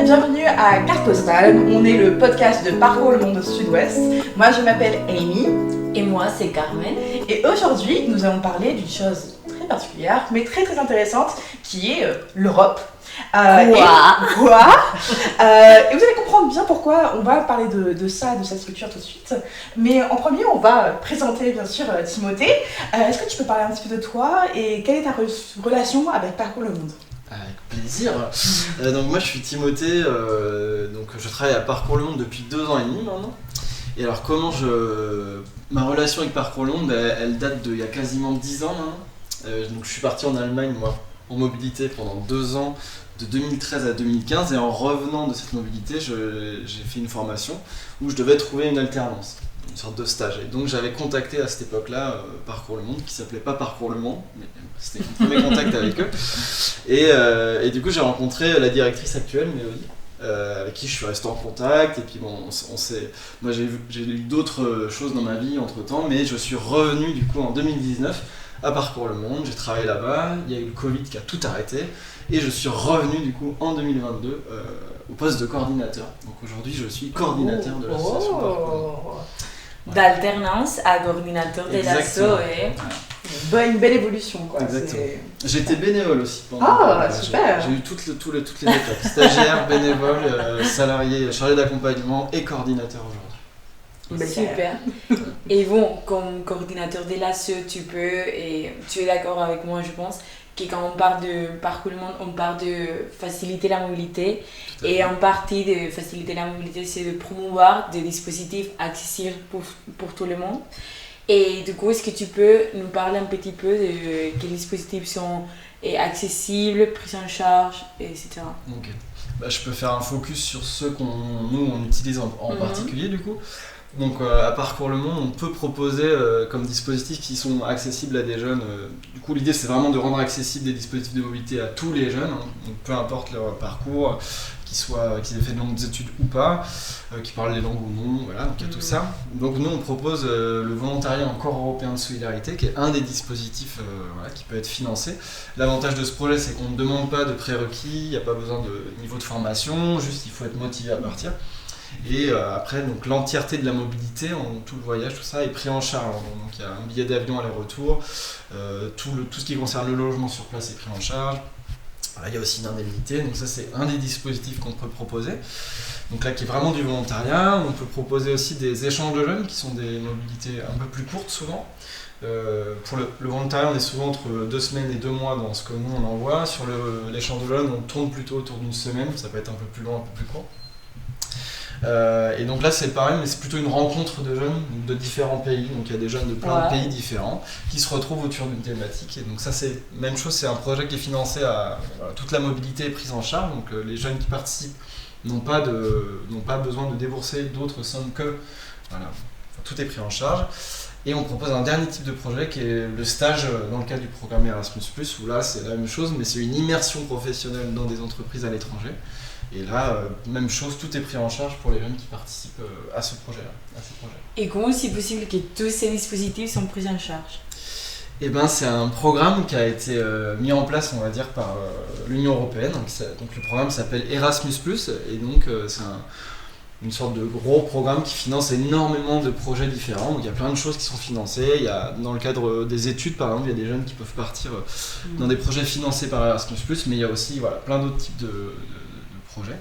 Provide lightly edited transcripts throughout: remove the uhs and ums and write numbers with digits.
bienvenue à Carte Postale. On est le podcast de Parcours le Monde Sud-Ouest. Moi, je m'appelle Amy. Et moi, c'est Carmen. Et aujourd'hui, nous allons parler d'une chose très particulière, mais très très intéressante, qui est l'Europe. Et vous allez comprendre bien pourquoi on va parler de ça, de cette structure tout de suite. Mais en premier, on va présenter bien sûr Timothée. Est-ce que tu peux parler un petit peu de toi et quelle est ta relation avec Parcours le Monde ? Avec plaisir. Donc moi je suis Timothée, donc je travaille à Parcours le Monde depuis 2 ans et demi maintenant. Et alors ma relation avec Parcours le Monde, elle date d'il y a quasiment 10 ans maintenant. Donc je suis parti en Allemagne moi en mobilité pendant 2 ans, de 2013 à 2015, et en revenant de cette mobilité, j'ai fait une formation où je devais trouver une alternance, une sorte de stage. Et donc j'avais contacté à cette époque-là Parcours le Monde, qui s'appelait pas Parcours le Monde, mais c'était mon premier contact avec eux. Et du coup j'ai rencontré la directrice actuelle, Mélodie, avec qui je suis resté en contact. Et puis bon, moi j'ai eu d'autres choses dans ma vie entre temps, mais je suis revenu du coup en 2019 à Parcours le Monde, j'ai travaillé là-bas, il y a eu le Covid qui a tout arrêté, et je suis revenu du coup en 2022 au poste de coordinateur. Donc aujourd'hui je suis coordinateur de l'association Parcours le Monde. D'alternance à coordinateur de l'asso. Une belle évolution quoi. Exactement. J'étais bénévole aussi pendant. Super. J'ai eu toutes les étapes, stagiaire, bénévole, salarié, chargé d'accompagnement et coordinateur aujourd'hui. Super. Et bon, comme coordinateur de l'asso, tu es d'accord avec moi, je pense, que quand on parle de Parcours le Monde, on parle de faciliter la mobilité. Et en partie de faciliter la mobilité, c'est de promouvoir des dispositifs accessibles pour tout le monde. Et du coup, est-ce que tu peux nous parler un petit peu de quels dispositifs sont accessibles, pris en charge, etc. Ok. Je peux faire un focus sur ceux qu'on utilise en particulier du coup. Donc à Parcours le Monde, on peut proposer comme dispositifs qui sont accessibles à des jeunes. Du coup, l'idée c'est vraiment de rendre accessibles des dispositifs de mobilité à tous les jeunes, donc peu importe leur parcours, qu'ils aient fait de longues études ou pas, qu'ils parlent les langues ou non, voilà, donc il y a tout ça. Donc nous on propose le volontariat en corps européen de solidarité, qui est un des dispositifs qui peut être financé. L'avantage de ce projet, c'est qu'on ne demande pas de prérequis, il n'y a pas besoin de niveau de formation, juste il faut être motivé à partir. Et après, donc, l'entièreté de la mobilité, tout le voyage, tout ça est pris en charge. Donc il y a un billet d'avion aller-retour, tout ce qui concerne le logement sur place est pris en charge. Voilà, il y a aussi une indemnité, donc ça c'est un des dispositifs qu'on peut proposer. Donc là qui est vraiment du volontariat. On peut proposer aussi des échanges de jeunes qui sont des mobilités un peu plus courtes souvent. Pour le volontariat, on est souvent entre 2 semaines et 2 mois dans ce que nous on envoie. Sur l'échange de jeunes, on tourne plutôt autour d'une semaine, ça peut être un peu plus long, un peu plus court. Et donc là c'est pareil, mais c'est plutôt une rencontre de jeunes de différents pays, donc il y a des jeunes de plein de pays différents qui se retrouvent autour d'une thématique. Et donc ça c'est même chose, c'est un projet qui est financé toute la mobilité est prise en charge, donc les jeunes qui participent n'ont pas besoin de débourser d'autres sommes que tout est pris en charge. Et on propose un dernier type de projet qui est le stage dans le cadre du programme Erasmus+, où là c'est la même chose, mais c'est une immersion professionnelle dans des entreprises à l'étranger. Et là, même chose, tout est pris en charge pour les jeunes qui participent à ce projet-là. Et comment c'est possible que tous ces dispositifs sont pris en charge ? Eh ben, c'est un programme qui a été mis en place, on va dire, par l'Union Européenne. Donc le programme s'appelle Erasmus+, et donc c'est une sorte de gros programme qui finance énormément de projets différents. Donc il y a plein de choses qui sont financées. Il y a, dans le cadre des études, par exemple, il y a des jeunes qui peuvent partir dans des projets financés par Erasmus+, mais il y a aussi plein d'autres types de projets.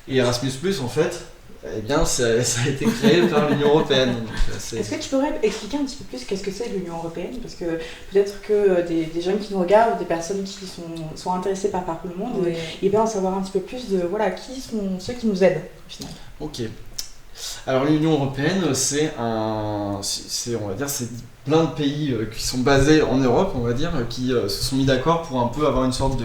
Et Erasmus+, en fait, eh bien, ça a été créé par l'Union Européenne. Donc, est-ce que tu pourrais expliquer un petit peu plus qu'est-ce que c'est l'Union Européenne ? Parce que peut-être que des jeunes qui nous regardent, des personnes qui sont intéressées par Parcours le Monde, et bien en savoir un petit peu plus de qui sont ceux qui nous aident au final. Ok. Alors l'Union Européenne, c'est plein de pays qui sont basés en Europe, on va dire, qui se sont mis d'accord pour un peu avoir une sorte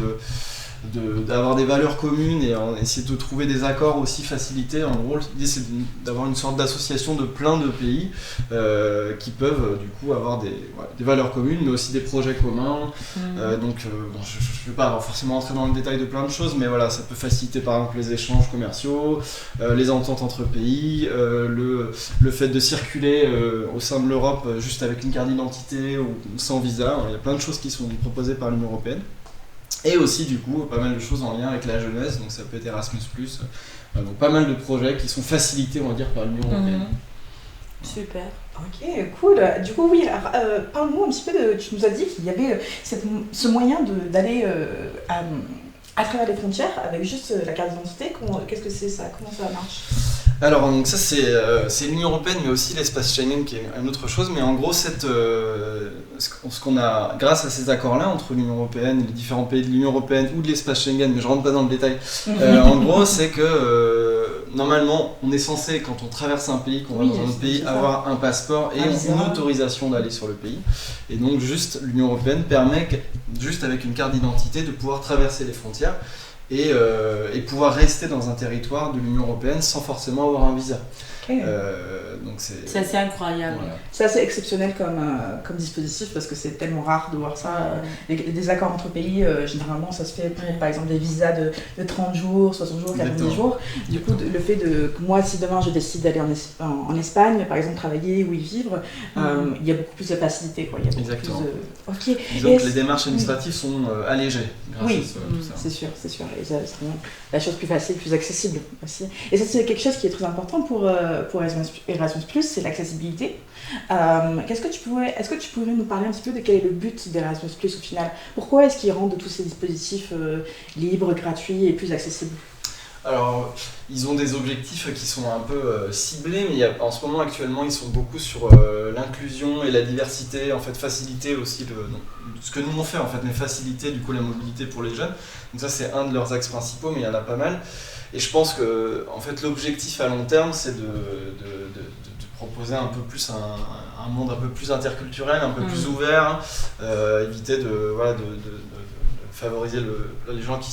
d'avoir des valeurs communes et essayer de trouver des accords aussi facilités. En gros, l'idée c'est d'avoir une sorte d'association de plein de pays qui peuvent du coup avoir des valeurs communes, mais aussi des projets communs. Donc je ne vais pas forcément rentrer dans le détail de plein de choses, mais voilà, ça peut faciliter par exemple les échanges commerciaux, les ententes entre pays, le fait de circuler au sein de l'Europe juste avec une carte d'identité ou sans visa. Il y a plein de choses qui sont proposées par l'Union Européenne. Et aussi du coup pas mal de choses en lien avec la jeunesse, donc ça peut être Erasmus+, donc pas mal de projets qui sont facilités on va dire par l'Union européenne. Super. Ok, cool. Du coup, oui, alors, parle-nous un petit peu de... Tu nous as dit qu'il y avait ce moyen d'aller à travers les frontières avec juste la carte d'identité. Qu'est-ce que c'est ça? Comment ça marche? Alors donc ça c'est l'Union européenne mais aussi l'espace Schengen qui est une autre chose, mais en gros ce qu'on a grâce à ces accords-là entre l'Union européenne et les différents pays de l'Union européenne ou de l'espace Schengen, mais je rentre pas dans le détail, en gros c'est que normalement on est censé quand on traverse un pays, qu'on va dans un autre pays, avoir un passeport et une autorisation d'aller sur le pays, et donc juste l'Union européenne permet juste avec une carte d'identité de pouvoir traverser les frontières et pouvoir rester dans un territoire de l'Union européenne sans forcément avoir un visa. Okay. Donc c'est assez incroyable. Voilà. C'est assez exceptionnel comme dispositif parce que c'est tellement rare de voir ça. Les accords entre pays, généralement, ça se fait pour, par exemple, des visas de 30 jours, 60 jours, 90 jours. Du coup, le fait que moi, si demain je décide d'aller en Espagne, par exemple, travailler ou y vivre, il y a beaucoup plus de facilité. Quoi. Il y a beaucoup Exactement. Plus de... Okay. Disons que les démarches administratives sont allégées grâce à ça. C'est sûr. Et ça, c'est vraiment la chose plus facile, plus accessible aussi. Et ça, c'est quelque chose qui est très important pour Erasmus+, c'est l'accessibilité. Est-ce que tu pourrais nous parler un petit peu de quel est le but d'Erasmus+, au final? Pourquoi est-ce qu'ils rendent tous ces dispositifs libres, gratuits et plus accessibles? Alors, ils ont des objectifs qui sont un peu ciblés, mais en ce moment actuellement ils sont beaucoup sur l'inclusion et la diversité, en fait faciliter aussi ce que nous on fait en fait, mais faciliter du coup la mobilité pour les jeunes. Donc ça c'est un de leurs axes principaux, mais il y en a pas mal. Et je pense que en fait l'objectif à long terme c'est de proposer un peu plus un monde un peu plus interculturel, un peu plus ouvert, éviter de favoriser les gens qui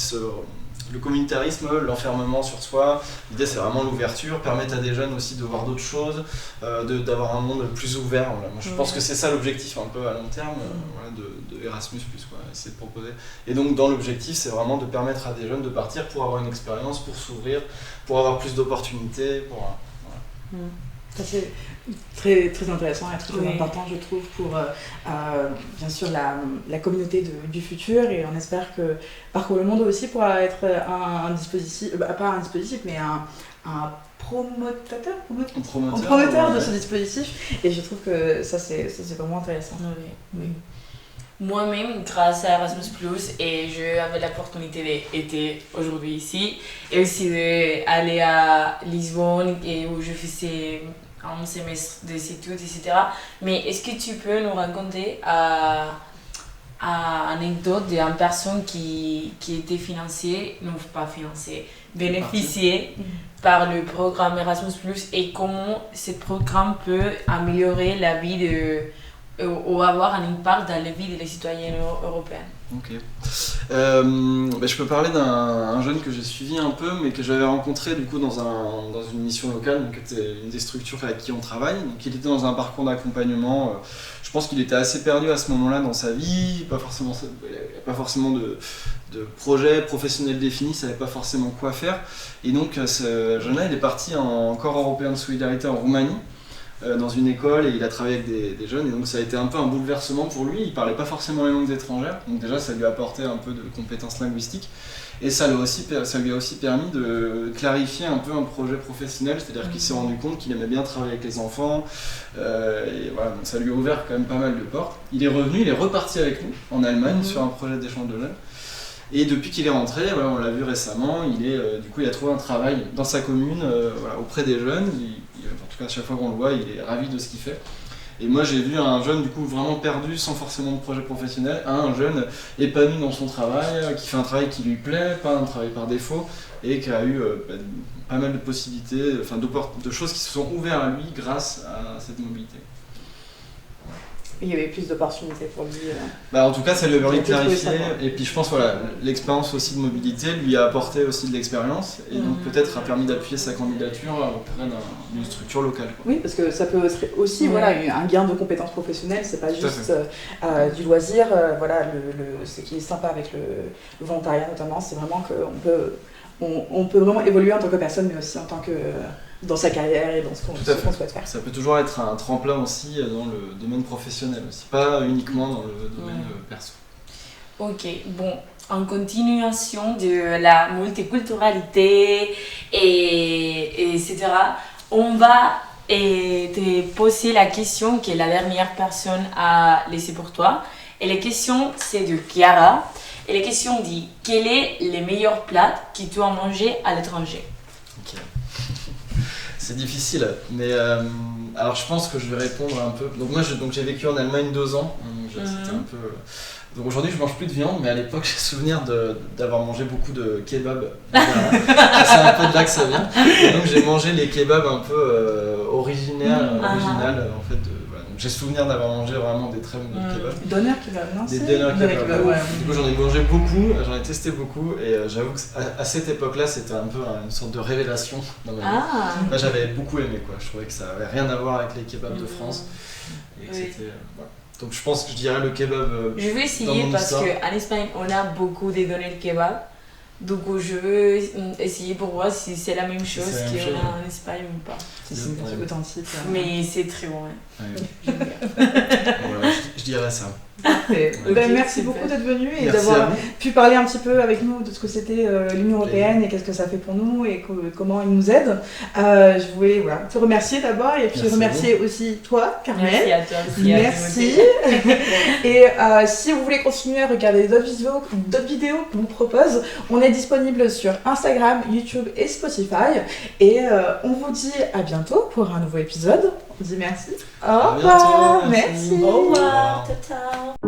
le communautarisme, l'enfermement sur soi. L'idée c'est vraiment l'ouverture, permettre à des jeunes aussi de voir d'autres choses, d'avoir un monde plus ouvert. Voilà. Moi, je pense que c'est ça l'objectif un peu à long terme de Erasmus+, quoi, essayer de proposer. Et donc dans l'objectif c'est vraiment de permettre à des jeunes de partir pour avoir une expérience, pour s'ouvrir, pour avoir plus d'opportunités. Voilà. Ça c'est très, très intéressant et très important je trouve pour bien sûr la communauté du futur, et on espère que Parcours le Monde aussi pourra être un dispositif, pas un dispositif mais un promoteur de ce dispositif, et je trouve que ça c'est vraiment intéressant. Oui. Moi-même, grâce à Erasmus+, et j'avais l'opportunité d'être aujourd'hui ici, et aussi d'aller à Lisbonne, et où je faisais un semestre d'études, etc. Mais est-ce que tu peux nous raconter une anecdote d'une personne qui était bénéficiée par le programme Erasmus+, et comment ce programme peut améliorer la vie ou avoir un impact dans la vie des citoyens européens? Ok. Je peux parler d'un jeune que j'ai suivi un peu, mais que j'avais rencontré du coup dans une mission locale, donc c'était une des structures avec qui on travaille. Donc il était dans un parcours d'accompagnement. Je pense qu'il était assez perdu à ce moment-là dans sa vie, pas forcément de projet professionnel défini, il savait pas forcément quoi faire. Et donc ce jeune-là, il est parti en corps européen de solidarité en Roumanie, dans une école, et il a travaillé avec des jeunes, et donc ça a été un peu un bouleversement pour lui. Il parlait pas forcément les langues étrangères, donc déjà ça lui a apporté un peu de compétences linguistiques, et ça lui a aussi permis de clarifier un peu un projet professionnel, c'est-à-dire qu'il s'est rendu compte qu'il aimait bien travailler avec les enfants, et voilà, donc ça lui a ouvert quand même pas mal de portes. Il est reparti avec nous en Allemagne sur un projet d'échange de jeunes. Et depuis qu'il est rentré, on l'a vu récemment, il a trouvé un travail dans sa commune, auprès des jeunes. En tout cas, à chaque fois qu'on le voit, il est ravi de ce qu'il fait. Et moi, j'ai vu un jeune du coup vraiment perdu, sans forcément de projet professionnel, un jeune épanoui dans son travail, qui fait un travail qui lui plaît, pas un travail par défaut, et qui a eu pas mal de possibilités, de choses qui se sont ouvertes à lui grâce à cette mobilité. Il y avait plus d'opportunités pour lui. En tout cas, ça lui a permis de clarifier. Et puis je pense l'expérience aussi de mobilité lui a apporté aussi de l'expérience, et donc peut-être a permis d'appuyer sa candidature auprès d'une structure locale. Quoi. Oui, parce que ça peut être aussi un gain de compétences professionnelles, c'est pas juste du loisir. Ce qui est sympa avec le volontariat notamment, c'est vraiment qu'on peut vraiment évoluer en tant que personne, mais aussi en tant que dans sa carrière et dans ce qu'on souhaite faire. Ça peut toujours être un tremplin aussi dans le domaine professionnel aussi, pas uniquement dans le domaine perso. Ok, bon, en continuation de la multiculturalité etc., on va te poser la question que la dernière personne a laissée pour toi. Et la question, c'est de Chiara. Et la question dit, quel est le meilleur plat que tu as mangé à l'étranger? Ok. C'est difficile, mais alors je pense que je vais répondre un peu. Donc moi j'ai vécu en Allemagne 2 ans, donc c'était un peu. Donc aujourd'hui je mange plus de viande, mais à l'époque j'ai souvenir d'avoir mangé beaucoup de kebabs. C'est un peu de là que ça vient. Et donc j'ai mangé les kebabs un peu original en fait. Voilà. Donc j'ai souvenir d'avoir mangé vraiment des très bons kebabs. Doner kebab, non? Des doner kebabs. Ouais. Du coup j'en ai mangé beaucoup, j'en ai testé beaucoup et j'avoue qu'à cette époque-là c'était un peu une sorte de révélation dans ma vie. Moi j'avais beaucoup aimé quoi. Je trouvais que ça avait rien à voir avec les kebabs de France et que c'était voilà. Donc je pense que je dirais le kebab. Je vais essayer parce qu'en Espagne on a beaucoup de doner kebab. Donc je veux essayer pour voir si c'est la même chose qu'on a en Espagne ou pas. C'est une truc authentique. Mais c'est très bon. Voilà, je dirais ça. Parfait. Merci beaucoup d'être venu et d'avoir pu parler un petit peu avec nous de ce que c'était l'Union Européenne et qu'est-ce que ça fait pour nous et comment ils nous aident. Je voulais te remercier d'abord et puis remercier aussi toi, Carmel. Merci à toi aussi. Merci. Et si vous voulez continuer à regarder d'autres vidéos qu'on vous propose, on est disponible sur Instagram, YouTube et Spotify. Et on vous dit à bientôt pour un nouveau épisode. On vous dit merci. Au revoir. Merci. Au revoir. Ciao.